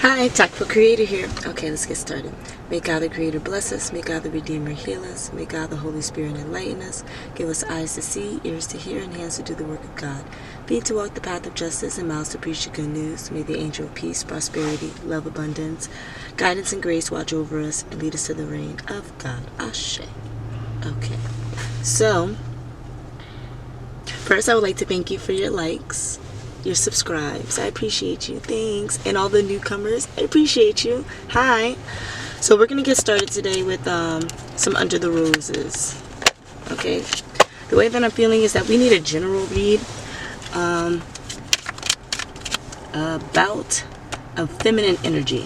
Hi, TAKful Creator here. Okay, let's get started. May God the Creator bless us. May God the Redeemer heal us. May God the Holy Spirit enlighten us. Give us eyes to see, ears to hear, and hands to do the work of God. Feet to walk the path of justice and mouths to preach the good news. May the angel of peace, prosperity, love, abundance, guidance, and grace watch over us and lead us to the reign of God. Ashe. Okay. So, first I would like to thank you for your likes, your subscribes. I appreciate you. Thanks. And all the newcomers, I appreciate you. Hi. So we're going to get started today with some Under the Roses. Okay. The way that I'm feeling is that we need a general read about a feminine energy.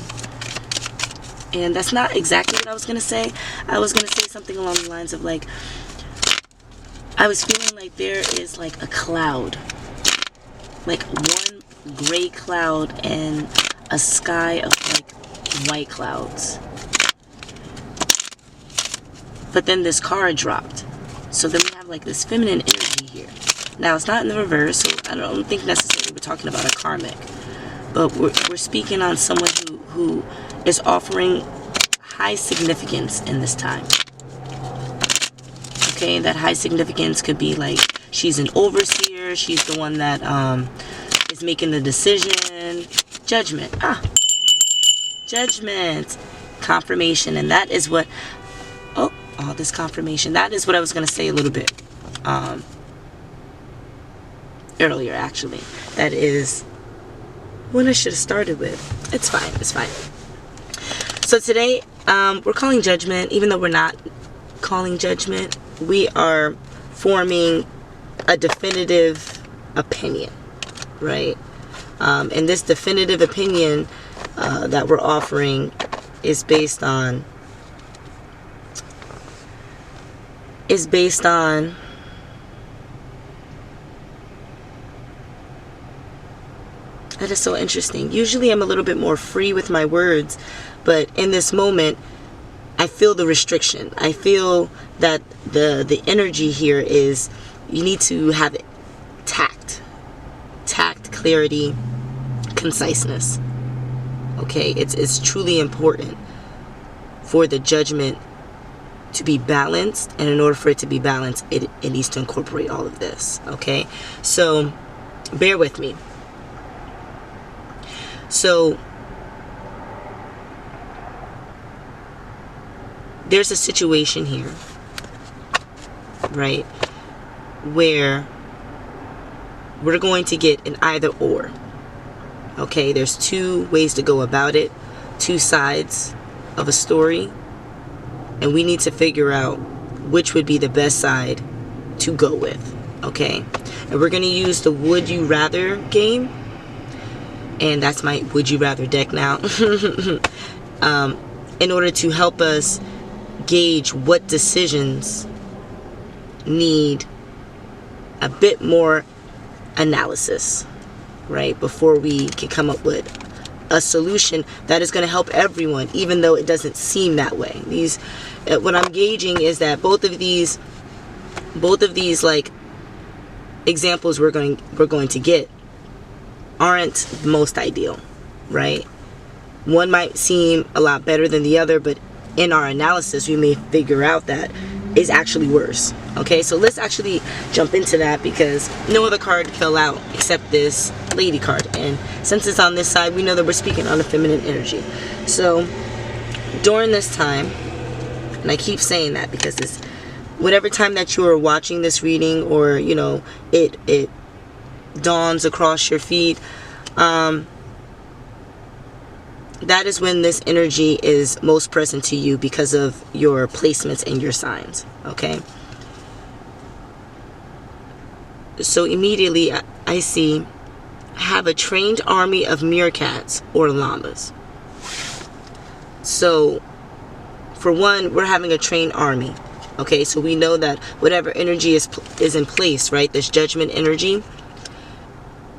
And that's not exactly what I was going to say. I was going to say something along the lines of like, I was feeling like there is like a cloud. Like one gray cloud and a sky of like white clouds. But then this card dropped. So then we have like this feminine energy here. Now it's not in the reverse, so I don't think necessarily we're talking about a karmic. But we're speaking on someone who is offering high significance in this time. Okay, that high significance could be like she's an overseer, she's the one that is making the decision. Judgment. Judgment. Confirmation. And that is what this confirmation. That is what I was going to say a little bit earlier, actually. That is what I should have started with. It's fine. It's fine. So today, we're calling judgment, even though we're not calling judgment. We are forming a definitive opinion, right? And this definitive opinion that we're offering is based on that is so interesting. Usually I'm a little bit more free with my words, but in this moment I feel the restriction. I feel that the energy here is you need to have tact, clarity, conciseness. Okay, it's truly important for the judgment to be balanced, and in order for it to be balanced, it needs to incorporate all of this. Okay, so bear with me. So there's a situation here, right, where we're going to get an either or. Okay, there's two ways to go about it, two sides of a story, and we need to figure out which would be the best side to go with. Okay, and we're going to use the Would You Rather game, and that's my Would You Rather deck now, in order to help us gauge what decisions need a bit more analysis, right, before we can come up with a solution that is going to help everyone, even though it doesn't seem that way. What I'm gauging is that both of these like examples we're going to get aren't the most ideal, right? One might seem a lot better than the other, but in our analysis we may figure out that is actually worse. Okay, so let's actually jump into that, because no other card fell out except this lady card, and since it's on this side, we know that we're speaking on a feminine energy. So during this time, and I keep saying that because this, whatever time that you are watching this reading, or you know, it dawns across your feed, that is when this energy is most present to you because of your placements and your signs. Okay, so immediately I see, have a trained army of meerkats or llamas. So for one, we're having a trained army. Okay, so we know that whatever energy is in place, right, this judgment energy,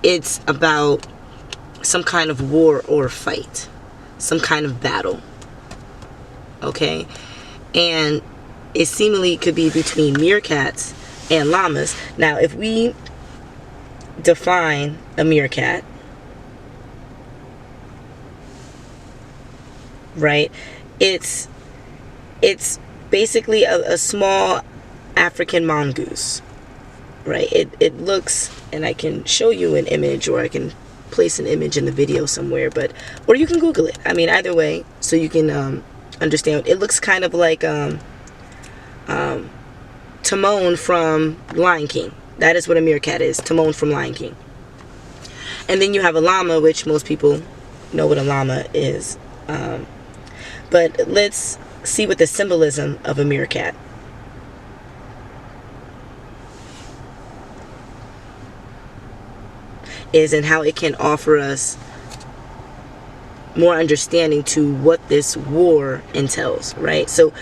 it's about some kind of war or fight, some kind of battle. Okay, and it seemingly could be between meerkats and llamas. Now if we define a meerkat, right? It's basically a small African mongoose, right? It looks, and I can show you an image, or I can place an image in the video somewhere, or you can Google it. I mean, either way, so you can understand. It looks kind of like Timon from Lion King. That is what a meerkat is. Timon from Lion King. And then you have a llama, which most people know what a llama is. But let's see what the symbolism of a meerkat is, and how it can offer us more understanding to what this war entails, right? So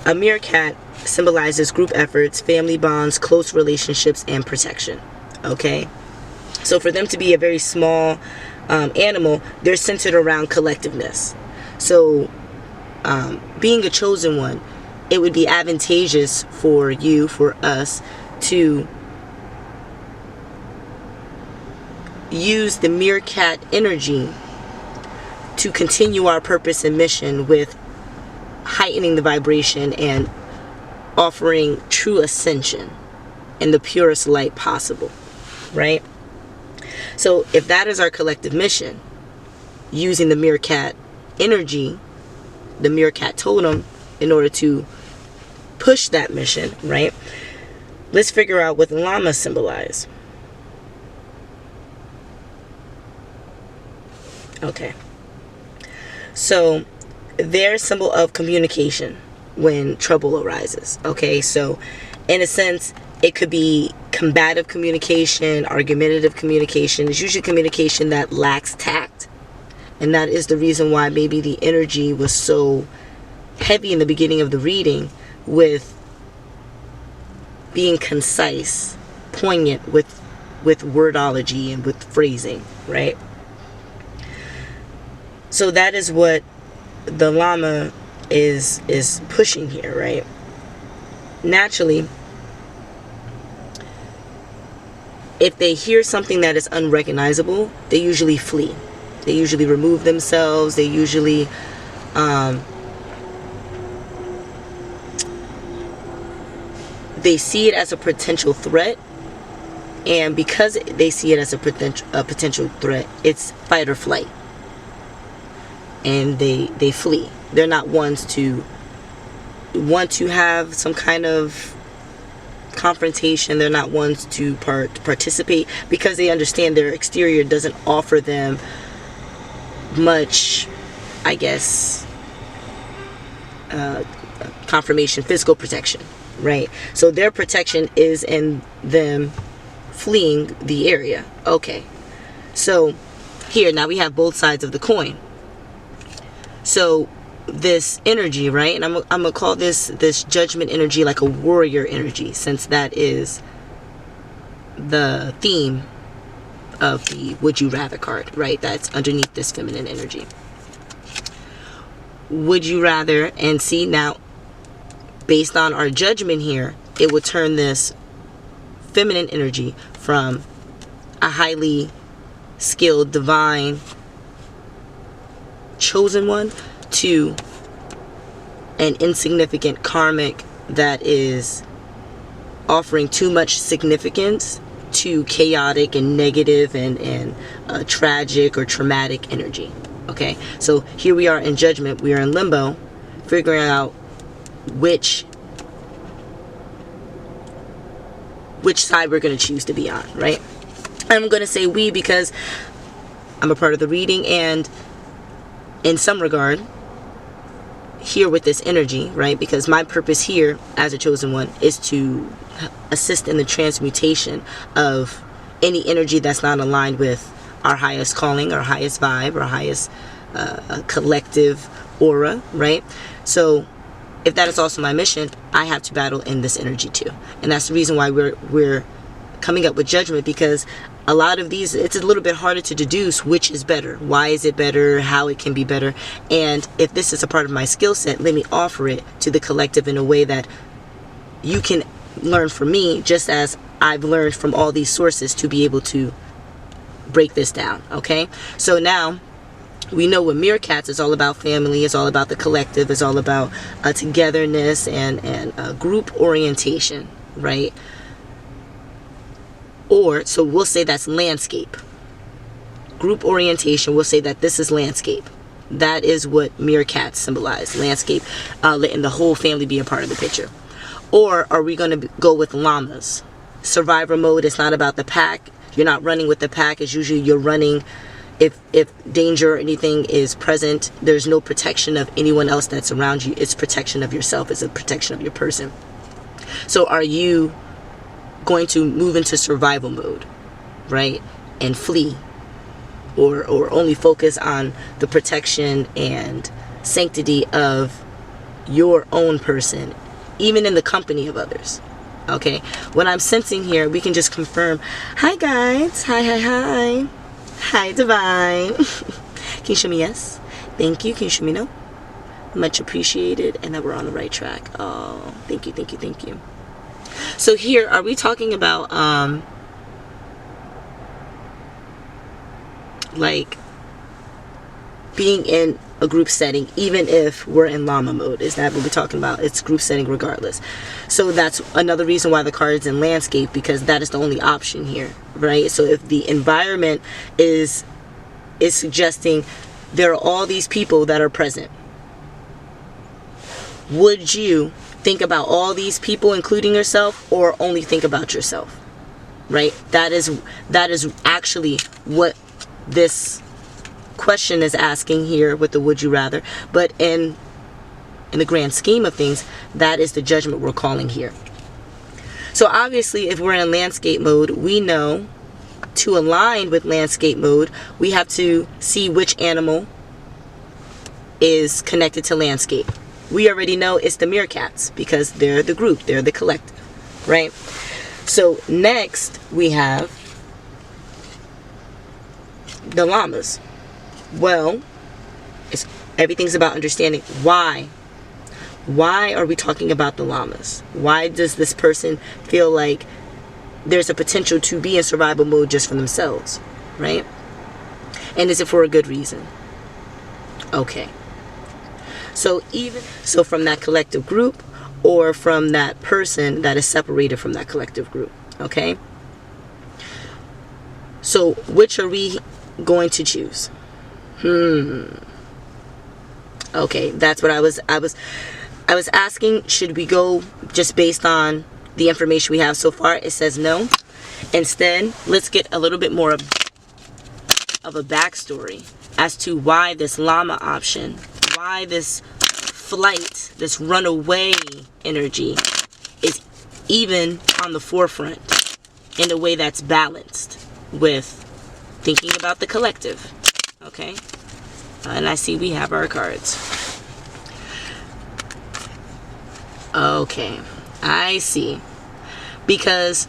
a meerkat symbolizes group efforts, family bonds, close relationships, and protection. Okay, so for them to be a very small animal, they're centered around collectiveness. So being a chosen one, it would be advantageous for you, for us, to use the meerkat energy to continue our purpose and mission with heightening the vibration and offering true ascension in the purest light possible, right? So if that is our collective mission, using the meerkat energy, the meerkat totem, in order to push that mission, right? Let's figure out what the llama symbolize. Okay. So they're a symbol of communication when trouble arises. Okay, so in a sense, it could be combative communication, argumentative communication. It's usually communication that lacks tact. And that is the reason why maybe the energy was so heavy in the beginning of the reading, with being concise, poignant with wordology and with phrasing, right? So that is what the llama is pushing here, right? Naturally, if they hear something that is unrecognizable, they usually flee. They usually remove themselves. They usually they see it as a potential threat, and because they see it as a potential threat, it's fight or flight, and they flee. They're not ones to want to have some kind of confrontation. They're not ones to participate, because they understand their exterior doesn't offer them much, I guess, confirmation, physical protection, right? So their protection is in them fleeing the area. Okay, so here now we have both sides of the coin. So this energy, right, and I'm gonna call this judgment energy like a warrior energy, since that is the theme of the would you rather card, right? That's underneath this feminine energy. Would you rather, and see now, based on our judgment here, it would turn this feminine energy from a highly skilled, divine, chosen one to an insignificant karmic that is offering too much significance to chaotic and negative and tragic or traumatic energy. Okay, so here we are in judgment. We are in limbo, figuring out which side we're going to choose to be on, right? I'm going to say we because I'm a part of the reading, and in some regard here with this energy, right? Because my purpose here as a chosen one is to assist in the transmutation of any energy that's not aligned with our highest calling, our highest vibe, our highest collective aura, right? So if that is also my mission, I have to battle in this energy too. And that's the reason why we're coming up with judgment, because a lot of these, it's a little bit harder to deduce which is better, why is it better, how it can be better. And if this is a part of my skill set, let me offer it to the collective in a way that you can learn from me, just as I've learned from all these sources to be able to break this down. Okay, so now We know with meerkats, it's all about family, it's all about the collective, it's all about togetherness and group orientation, right? Or, so we'll say that's landscape. Group orientation, we'll say that this is landscape. That is what meerkats symbolize, landscape, letting the whole family be a part of the picture. Or are we going to go with llamas? Survivor mode is not about the pack. You're not running with the pack. It's usually you're running if danger or anything is present. There's no protection of anyone else that's around you. It's protection of yourself. It's a protection of your person. So are you going to move into survival mode, right, and flee, or only focus on the protection and sanctity of your own person, even in the company of others? Okay, what I'm sensing here, we can just confirm. Hi guys, hi divine. Can you show me yes? Thank you. Can you show me no? Much appreciated, and that we're on the right track. Oh, thank you. So here, are we talking about like being in a group setting, even if we're in llama mode? Is that what we're talking about? It's group setting regardless. So that's another reason why the card's in landscape, because that is the only option here, right? So if the environment is suggesting there are all these people that are present, would you think about all these people including yourself, or only think about yourself? Right? That is actually what this question is asking here with the would you rather. But in the grand scheme of things, that is the judgment we're calling here. So obviously, if we're in landscape mode, we know to align with landscape mode, we have to see which animal is connected to landscape. We already know it's the meerkats because they're the group, they're the collective, right? So next we have the llamas. Well, everything's about understanding why. Why are we talking about the llamas? Why does this person feel like there's a potential to be in survival mode just for themselves, right? And is it for a good reason? Okay. So from that collective group, or from that person that is separated from that collective group, okay? So which are we going to choose? Okay, that's what I was asking. Should we go just based on the information we have so far? It says no. Instead, let's get a little bit more of a backstory as to why this llama option, why this flight, this runaway energy is even on the forefront in a way that's balanced with thinking about the collective. Okay, and I see we have our cards. Okay, I see. Because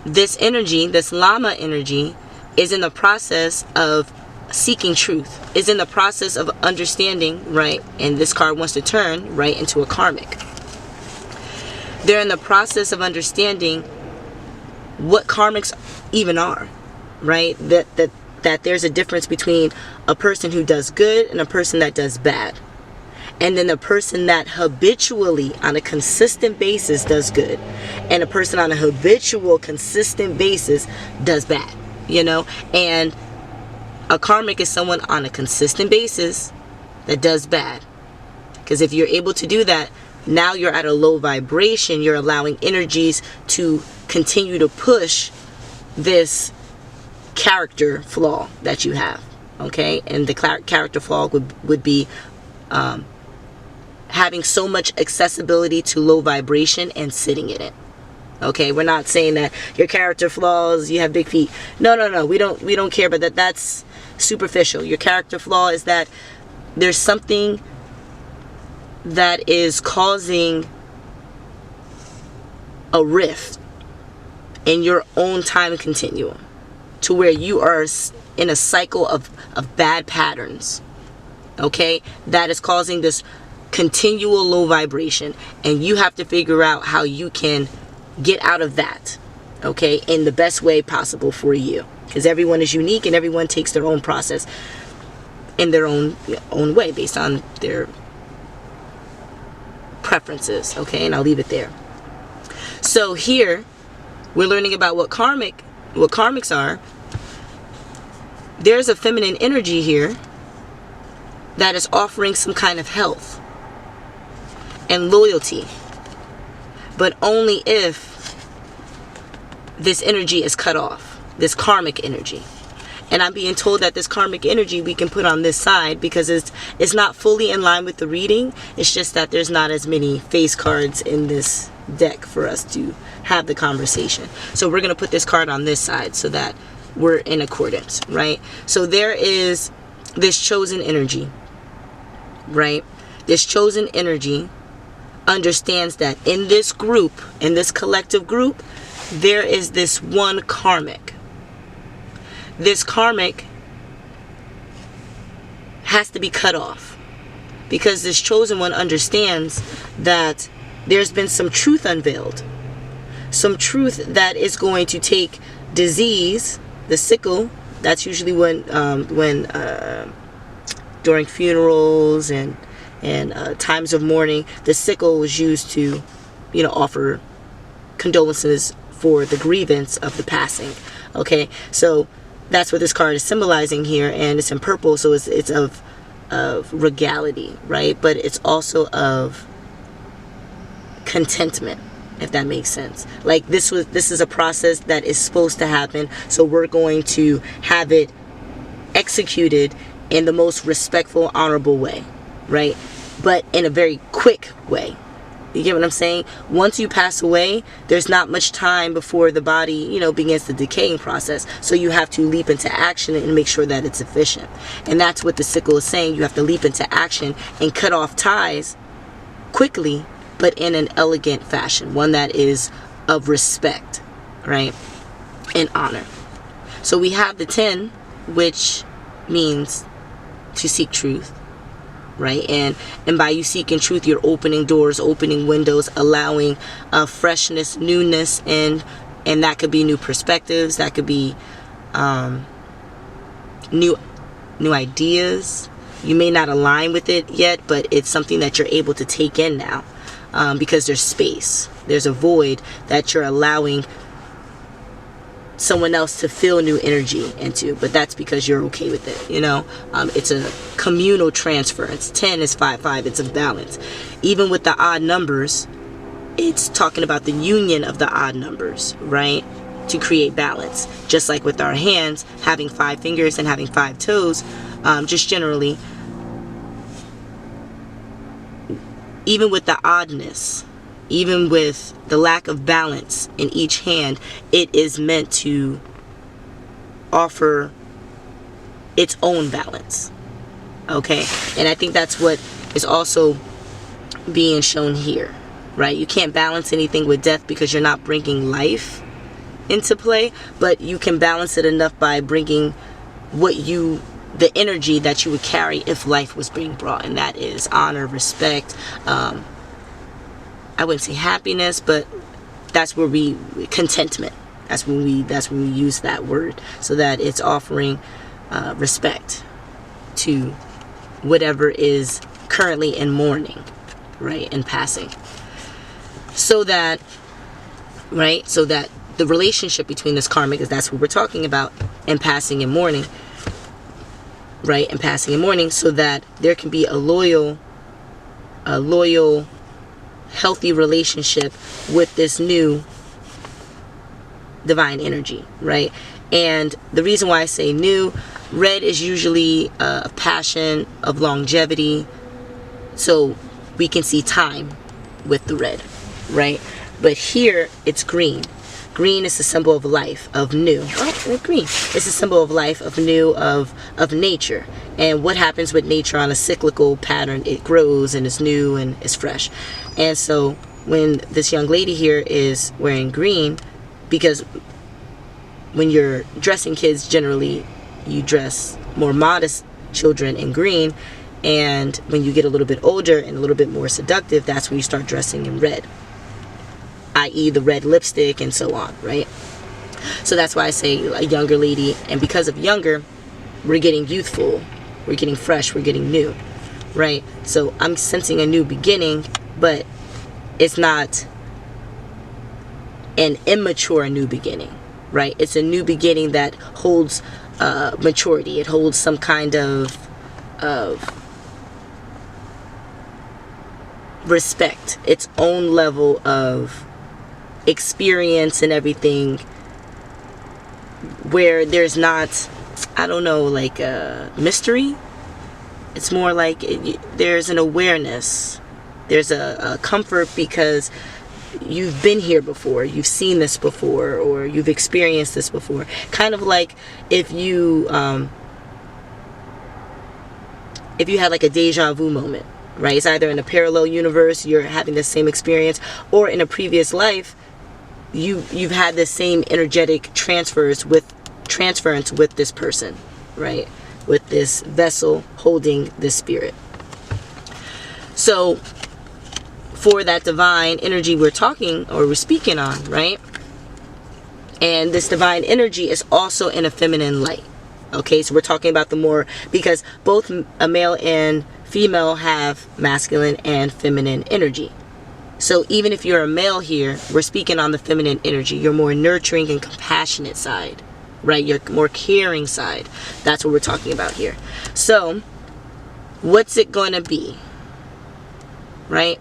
this energy, this llama energy, is in the process of seeking truth, is in the process of understanding, right? And this card wants to turn right into a karmic. They're in the process of understanding what karmics even are, right? That there's a difference between a person who does good and a person that does bad. And then the person that habitually, on a consistent basis, does good, and a person on a habitual, consistent basis does bad, you know? And a karmic is someone on a consistent basis that does bad. Because if you're able to do that, now you're at a low vibration. You're allowing energies to continue to push this character flaw that you have, okay? And the character flaw would be having so much accessibility to low vibration and sitting in it. Okay, we're not saying that your character flaws, you have big feet. No. We don't care, but that's superficial. Your character flaw is that there's something that is causing a rift in your own time continuum to where you are in a cycle of bad patterns. Okay, that is causing this continual low vibration, and you have to figure out how you can get out of that, okay, in the best way possible for you, because everyone is unique and everyone takes their own process. in their own way based on their preferences. Okay, and I'll leave it there. So here we're learning about what karmics are. There's a feminine energy here that is offering some kind of health and loyalty, but only if this energy is cut off, this karmic energy. And I'm being told that this karmic energy we can put on this side because it's not fully in line with the reading. It's just that there's not as many face cards in this deck for us to have the conversation. So we're going to put this card on this side so that we're in accordance, right? So there is this chosen energy, right? This chosen energy understands that in this group, in this collective group, there is this one karmic. This karmic has to be cut off because this chosen one understands that there's been some truth unveiled. Some truth that is going to take disease, the sickle, that's usually when during funerals and times of mourning, the sickle was used to, offer condolences for the grievance of the passing. Okay, so that's what this card is symbolizing here, and it's in purple, so it's of regality, right? But it's also of contentment, if that makes sense. Like this is a process that is supposed to happen, so we're going to have it executed in the most respectful, honorable way, right? But in a very quick way. You get what I'm saying? Once you pass away, there's not much time before the body, begins the decaying process. So you have to leap into action and make sure that it's efficient. And that's what the sickle is saying. You have to leap into action and cut off ties quickly, but in an elegant fashion. One that is of respect, right? And honor. So we have the 10, which means to seek truth. Right, and by you seeking truth, you're opening doors, opening windows, allowing freshness, newness, and that could be new perspectives, that could be new ideas. You may not align with it yet, but it's something that you're able to take in now, because there's space, there's a void that you're allowing someone else to feel new energy into, but that's because you're okay with it. It's a communal transference. 10 is 5-5. It's a balance. Even with the odd numbers, it's talking about the union of the odd numbers, right? To create balance. Just like with our hands, having 5 fingers and having 5 toes, just generally, even with the oddness, even with the lack of balance in each hand, it is meant to offer its own balance. Okay? And I think that's what is also being shown here, right? You can't balance anything with death because you're not bringing life into play, but you can balance it enough by bringing the energy that you would carry if life was being brought, and that is honor, respect, I wouldn't say happiness, but that's where contentment. That's when we use that word, so that it's offering respect to whatever is currently in mourning, right, and passing. So that the relationship between this karmic, is that's what we're talking about, and passing and mourning, right, and passing and mourning, so that there can be a loyal, healthy relationship with this new divine energy, right? And the reason why I say new, red is usually a passion of longevity, so we can see time with the red, right? But here it's green. Green is a symbol of life, of new. Oh, green. It's a symbol of life, of new, of nature. And what happens with nature on a cyclical pattern? It grows and is new and is fresh. And so when this young lady here is wearing green, because when you're dressing kids, generally you dress more modest children in green. And when you get a little bit older and a little bit more seductive, that's when you start dressing in red, i.e. the red lipstick and so on, right? So that's why I say a younger lady, and because of younger, we're getting youthful, We're getting fresh. We're getting new, right? So I'm sensing a new beginning, but it's not an immature new beginning, right? It's a new beginning that holds maturity. It holds some kind of respect, its own level of experience and everything, where there's not, I don't know, like a mystery. It's more like there's an awareness, there's a comfort, because you've been here before, you've seen this before, or you've experienced this before. Kind of like if you had like a deja vu moment, right? It's either in a parallel universe, you're having the same experience, or in a previous life, you've had the same energetic transference with this person, right? With this vessel holding this spirit. So for that divine energy we're talking, or we're speaking on, right? And this divine energy is also in a feminine light. Okay, so we're talking about the more, because both a male and female have masculine and feminine energy. So even if you're a male here, we're speaking on the feminine energy. You're more nurturing and compassionate side, right? You're more caring side. That's what we're talking about here. So what's it going to be, right?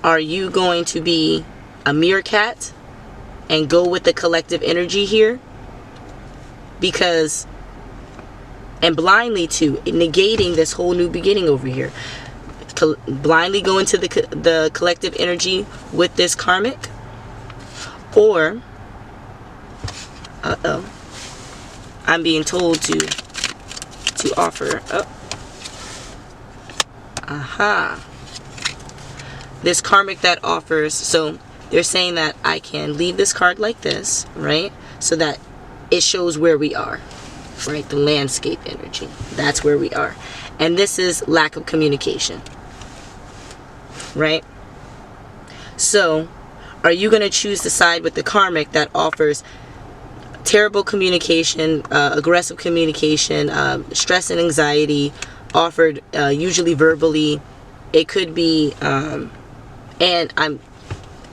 Are you going to be a meerkat and go with the collective energy here? Because, and blindly too, negating this whole new beginning over here. Blindly go into the collective energy with this karmic, or I'm being told to offer this karmic that offers. So they're saying that I can leave this card like this, right? So that it shows where we are, right? The landscape energy, that's where we are. And this is lack of communication, right? So are you going to choose the side with the karmic that offers terrible communication, aggressive communication, stress and anxiety, offered usually verbally? It could be, and I'm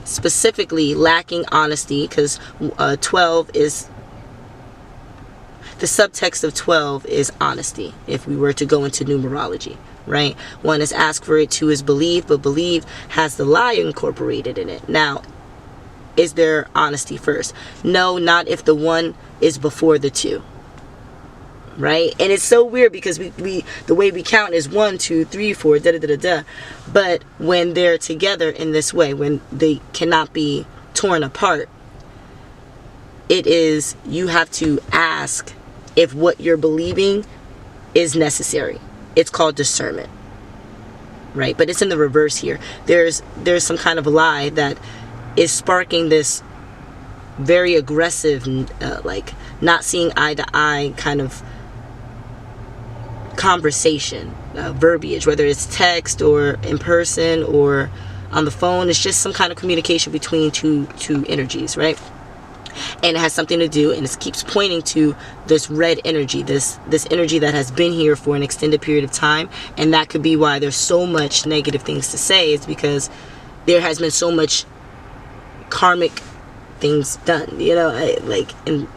specifically lacking honesty, because 12 is, the subtext of 12 is honesty, if we were to go into numerology, right? 1 is ask for it, 2 is believe, but believe has the lie incorporated in it. Now, is there honesty first? No, not if the 1 is before the 2, right? And it's so weird, because we the way we count is 1, 2, 3, 4, da da da da da. But when they're together in this way, when they cannot be torn apart, it is, you have to ask if what you're believing is necessary. It's called discernment, right? But it's in the reverse here. There's some kind of lie that is sparking this very aggressive, like not seeing eye to eye kind of conversation, verbiage, whether it's text or in person or on the phone. It's just some kind of communication between two energies, right? And it has something to do, and it keeps pointing to this red energy, this energy that has been here for an extended period of time. And that could be why there's so much negative things to say. It's because there has been so much karmic things done, you know, like in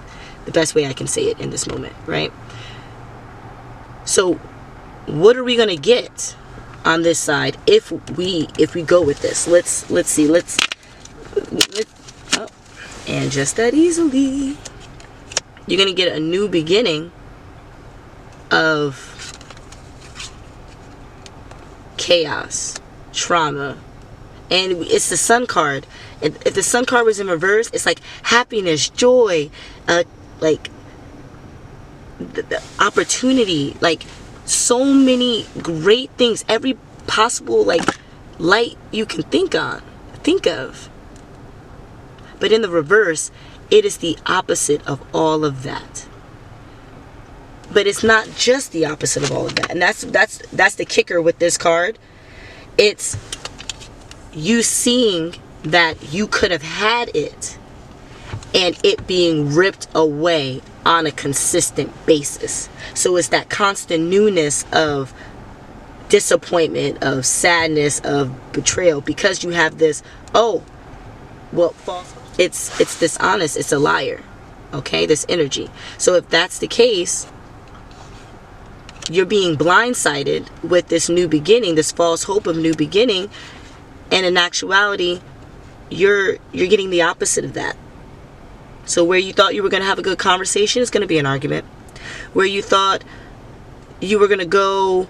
the best way I can say it in this moment, right? So what are we going to get on this side if we go with this? Let's see. And just that easily, you're going to get a new beginning of chaos, trauma. And it's the Sun card. If the Sun card was in reverse, it's like happiness, joy, like the opportunity, like so many great things, every possible like light you can think of. But in the reverse, it is the opposite of all of that. But it's not just the opposite of all of that. And that's the kicker with this card. It's you seeing that you could have had it, and it being ripped away on a consistent basis. So it's that constant newness of disappointment, of sadness, of betrayal, because you have this, oh, well, false. It's dishonest. It's a liar. Okay, this energy. So if that's the case, you're being blindsided with this new beginning, this false hope of new beginning, and in actuality, you're getting the opposite of that. So where you thought you were going to have a good conversation, it's going to be an argument. Where you thought you were going to go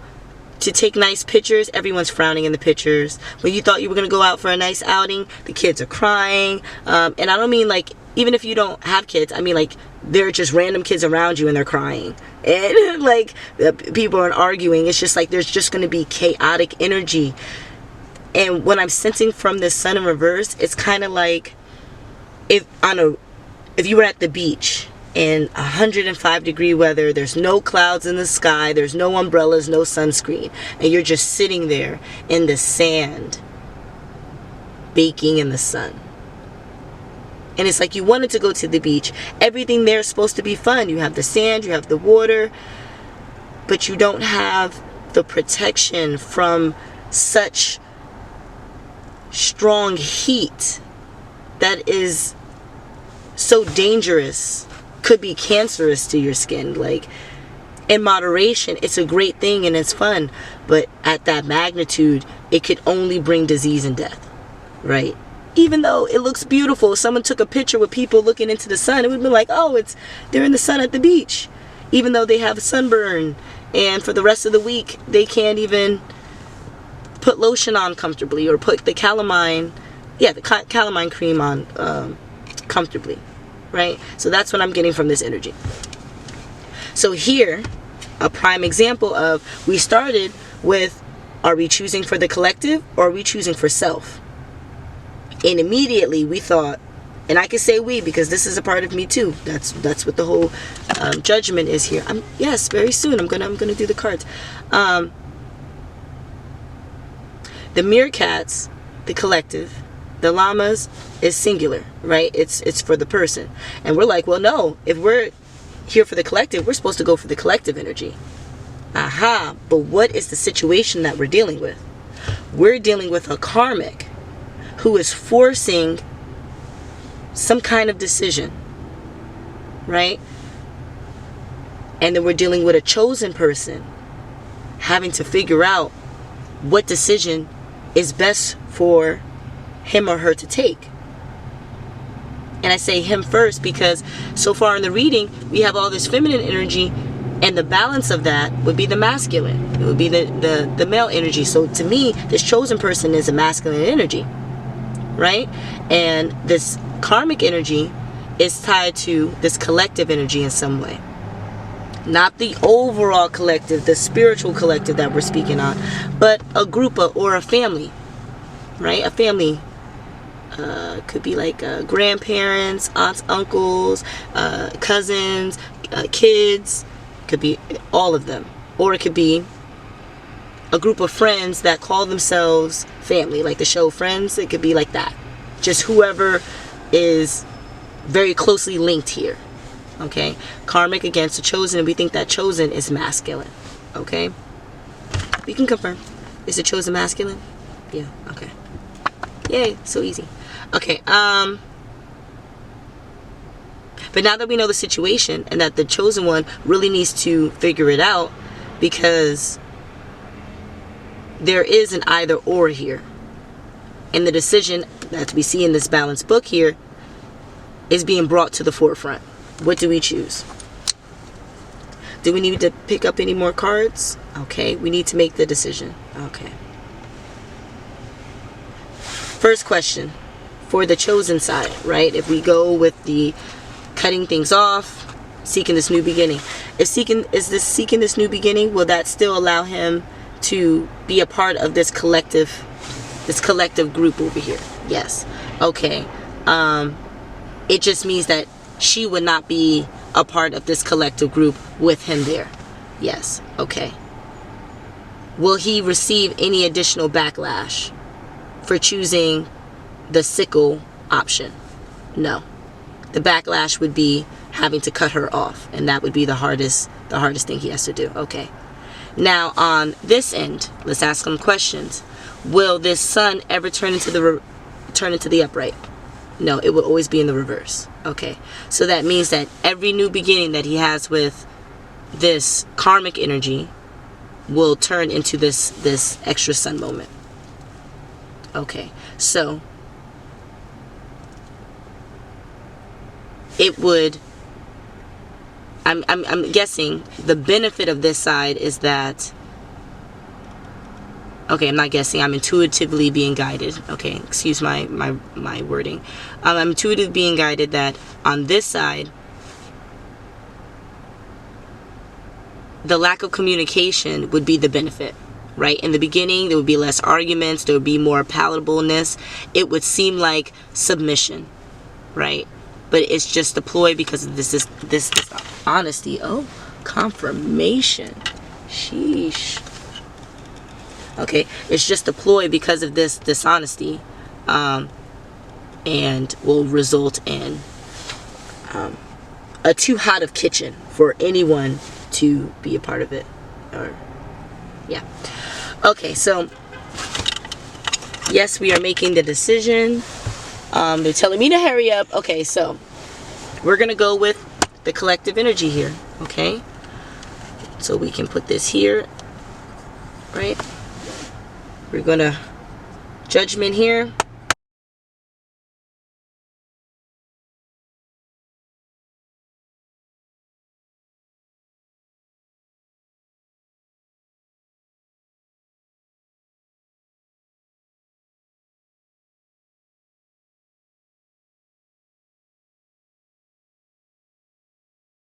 to take nice pictures, everyone's frowning in the pictures. When you thought you were going to go out for a nice outing, the kids are crying. And I don't mean like, even if you don't have kids, I mean like, they're just random kids around you and they're crying. And like, people are arguing. It's just like, there's just going to be chaotic energy. And when I'm sensing from this sun in reverse, it's kind of like, if you were at the beach in 105-degree weather, there's no clouds in the sky, there's no umbrellas, no sunscreen, and you're just sitting there in the sand, baking in the sun. And it's like you wanted to go to the beach. Everything there is supposed to be fun. You have the sand, you have the water, but you don't have the protection from such strong heat that is so dangerous, could be cancerous to your skin. Like, in moderation, it's a great thing and it's fun, but at that magnitude, it could only bring disease and death, right? Even though it looks beautiful, someone took a picture with people looking into the sun, it would be like, oh, they're in the sun at the beach, even though they have a sunburn, and for the rest of the week they can't even put lotion on comfortably, or put the calamine cream on comfortably, right? So that's what I'm getting from this energy. So here, a prime example of, we started with, are we choosing for the collective or are we choosing for self? And immediately we thought, and I can say we because this is a part of me too. That's what the whole judgment is here. Yes, very soon I'm gonna do the cards. The meerkats, the collective. The llamas is singular, right? It's for the person. And we're like, well, no, if we're here for the collective, we're supposed to go for the collective energy. Aha, but what is the situation that we're dealing with? We're dealing with a karmic who is forcing some kind of decision, right? And then we're dealing with a chosen person having to figure out what decision is best for him or her to take. And I say him first because so far in the reading we have all this feminine energy, and the balance of that would be the masculine. It would be the male energy. So to me, this chosen person is a masculine energy, right? And this karmic energy is tied to this collective energy in some way. Not the overall collective, the spiritual collective that we're speaking on, but a group or a family, right? A family. Could be like grandparents, aunts, uncles, cousins, kids. Could be all of them. Or it could be a group of friends that call themselves family, like the show Friends. It could be like that. Just whoever is very closely linked here. Okay? Karmic against the chosen, and we think that chosen is masculine. Okay? We can confirm. Is the chosen masculine? Yeah, okay. Yay, so easy. Okay, but now that we know the situation and that the chosen one really needs to figure it out, because there is an either or here. And the decision that we see in this balanced book here is being brought to the forefront. What do we choose? Do we need to pick up any more cards? Okay, we need to make the decision. Okay. First question for the chosen side, right? If we go with the cutting things off, seeking this new beginning. Is seeking this new beginning, will that still allow him to be a part of this collective group over here? Yes. Okay. It just means that she would not be a part of this collective group with him there. Yes. Okay. Will he receive any additional backlash for choosing the sickle option? No. The backlash would be having to cut her off, and that would be the hardest thing he has to do. Okay. Now on this end, let's ask him questions. Will this sun ever turn into the upright? No, it will always be in the reverse. Okay. So that means that every new beginning that he has with this karmic energy will turn into this extra sun moment. Okay. So it would, I'm guessing the benefit of this side is that, okay, I'm not guessing, I'm intuitively being guided. Okay, excuse my wording. I'm intuitively being guided that on this side, the lack of communication would be the benefit, right? In the beginning, there would be less arguments, there would be more palatableness. It would seem like submission, right? But it's just a ploy because this is honesty. Oh, confirmation. Sheesh. Okay, it's just a ploy because of this dishonesty, and will result in a too hot of kitchen for anyone to be a part of it. Or yeah. Okay, so yes, we are making the decision. They're telling me to hurry up. Okay, so we're gonna go with the collective energy here. Okay, so we can put this here, right? We're gonna judgment here.